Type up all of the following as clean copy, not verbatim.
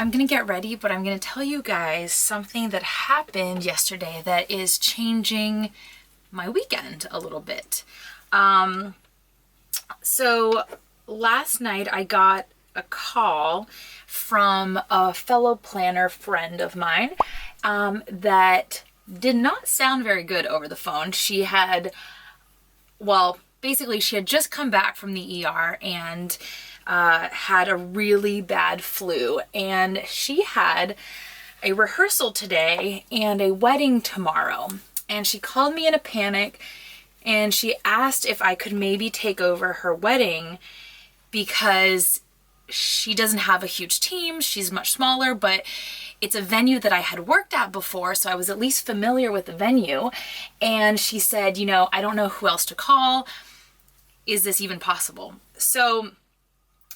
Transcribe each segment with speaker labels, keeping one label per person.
Speaker 1: I'm gonna get ready, but I'm gonna tell you guys something that happened yesterday that is changing my weekend a little bit. So last night I got a call from a fellow planner friend of mine that did not sound very good over the phone. She had, well, basically she had just come back from the ER and had a really bad flu, and she had a rehearsal today and a wedding tomorrow. And she called me in a panic and she asked if I could maybe take over her wedding because she doesn't have a huge team. She's much smaller, but it's a venue that I had worked at before, so I was at least familiar with the venue. And she said, you know, I don't know who else to call. Is this even possible? So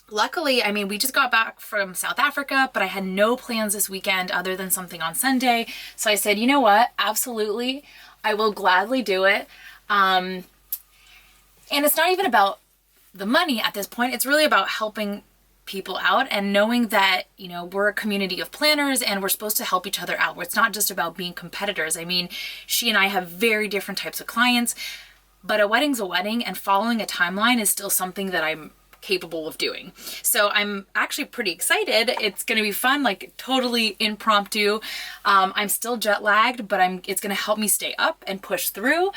Speaker 1: luckily, I mean, we just got back from South Africa, but I had no plans this weekend other than something on Sunday. So I said, you know what? Absolutely. I will gladly do it. And it's not even about the money at this point. It's really about helping people out and knowing that, you know, we're a community of planners and we're supposed to help each other out. Where it's not just about being competitors. I mean, she and I have very different types of clients, but a wedding's a wedding, and following a timeline is still something that I'm capable of doing. So I'm actually pretty excited. It's going to be fun, like totally impromptu. I'm still jet lagged, but it's going to help me stay up and push through.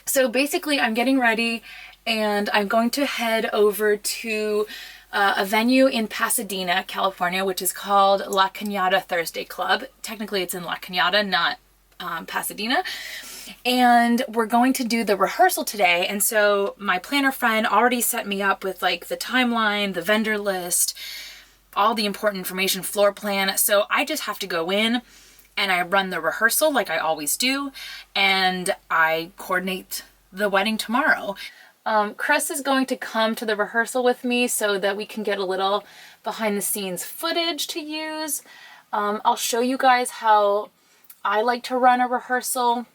Speaker 1: So basically I'm getting ready and I'm going to head over to a venue in Pasadena, California, which is called La Cañada Thursday Club. Technically it's in La Cañada, not Pasadena. And we're going to do the rehearsal today. And so my planner friend already set me up with like the timeline, the vendor list, all the important information, floor plan. So I just have to go in and I run the rehearsal like I always do. And I coordinate the wedding tomorrow. Chris is going to come to the rehearsal with me so that we can get a little behind the scenes footage to use. I'll show you guys how I like to run a rehearsal.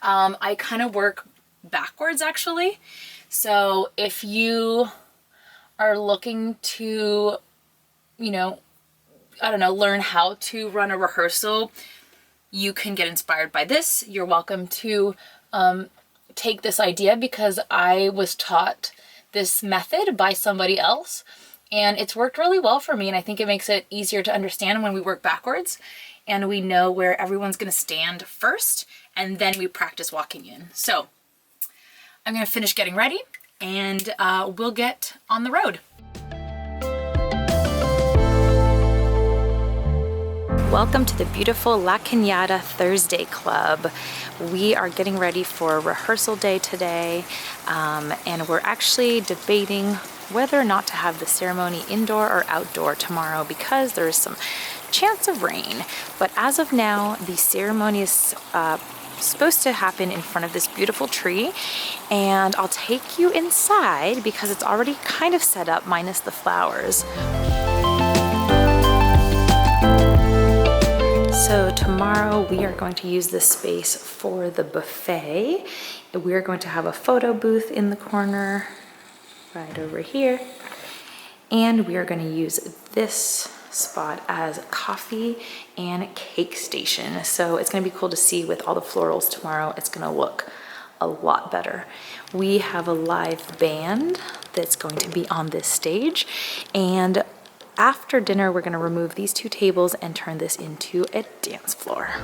Speaker 1: I kind of work backwards actually. So if you are looking to, you know, I don't know, learn how to run a rehearsal, you can get inspired by this. You're welcome to take this idea because I was taught this method by somebody else and it's worked really well for me. And I think it makes it easier to understand when we work backwards and we know where everyone's going to stand first. And then we practice walking in. So I'm gonna finish getting ready and we'll get on the road. Welcome to the beautiful La Cañada Thursday Club. We are getting ready for rehearsal day today, and we're actually debating whether or not to have the ceremony indoor or outdoor tomorrow because there is some chance of rain. But as of now, the ceremony is supposed to happen in front of this beautiful tree, and I'll take you inside because it's already kind of set up minus the flowers. So tomorrow we are going to use this space for the buffet. We're going to have a photo booth in the corner right over here, and we are going to use this spot as coffee and cake station. So it's going to be cool to see with all the florals tomorrow. It's going to look a lot better. We have a live band that's going to be on this stage, and after dinner we're going to remove these two tables and turn this into a dance floor.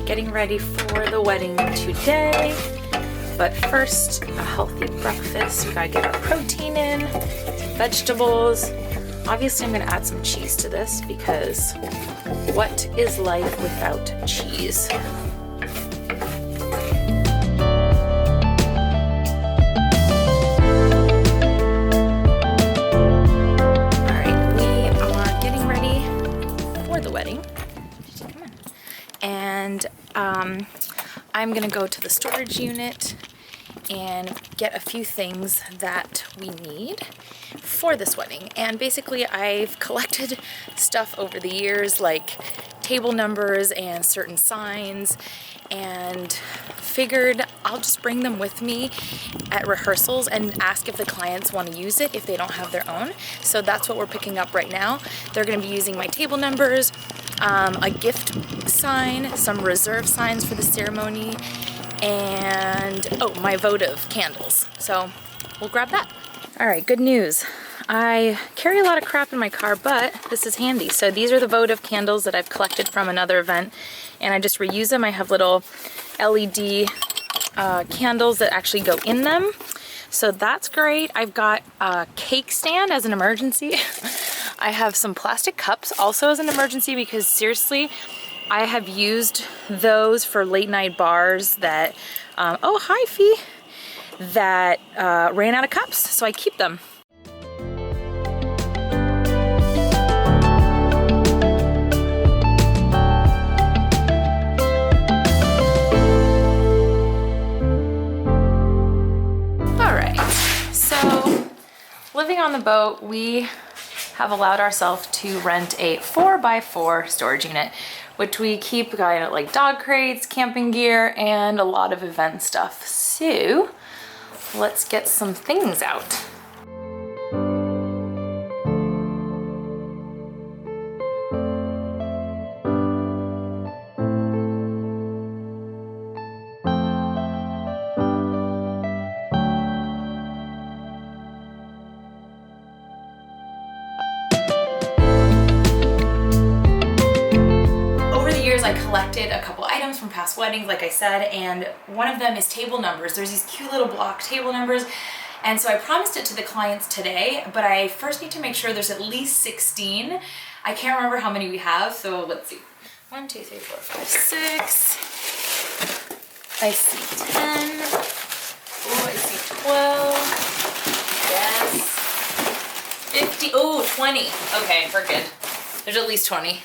Speaker 1: Getting ready for the wedding today, but first a healthy breakfast. We gotta get our protein in, vegetables. Obviously I'm gonna add some cheese to this because what is life without cheese? I'm gonna go to the storage unit and get a few things that we need for this wedding. And basically I've collected stuff over the years, like table numbers and certain signs, and figured I'll just bring them with me at rehearsals and ask if the clients want to use it if they don't have their own. So that's what we're picking up right now. They're going to be using my table numbers, a gift sign, some reserve signs for the ceremony, and oh, my votive candles. So we'll grab that. All right, good news. I carry a lot of crap in my car, but this is handy. So these are the votive candles that I've collected from another event, and I just reuse them. I have little LED candles that actually go in them. So that's great. I've got a cake stand as an emergency. I have some plastic cups also as an emergency because seriously, I have used those for late night bars that, oh, hi, Fee, that ran out of cups, so I keep them. All right, so living on the boat, we have allowed ourselves to rent a 4x4 storage unit, which we keep like dog crates, camping gear, and a lot of event stuff. So let's get some things out. I collected a couple items from past weddings, like I said, and one of them is table numbers. There's these cute little block table numbers, and so I promised it to the clients today, but I first need to make sure there's at least 16. I can't remember how many we have, so let's see. 1, 2, 3, 4, 5, 6. I see 10. Oh, I see 12. Yes. 50. Oh, 20. Okay, we're good. There's at least 20.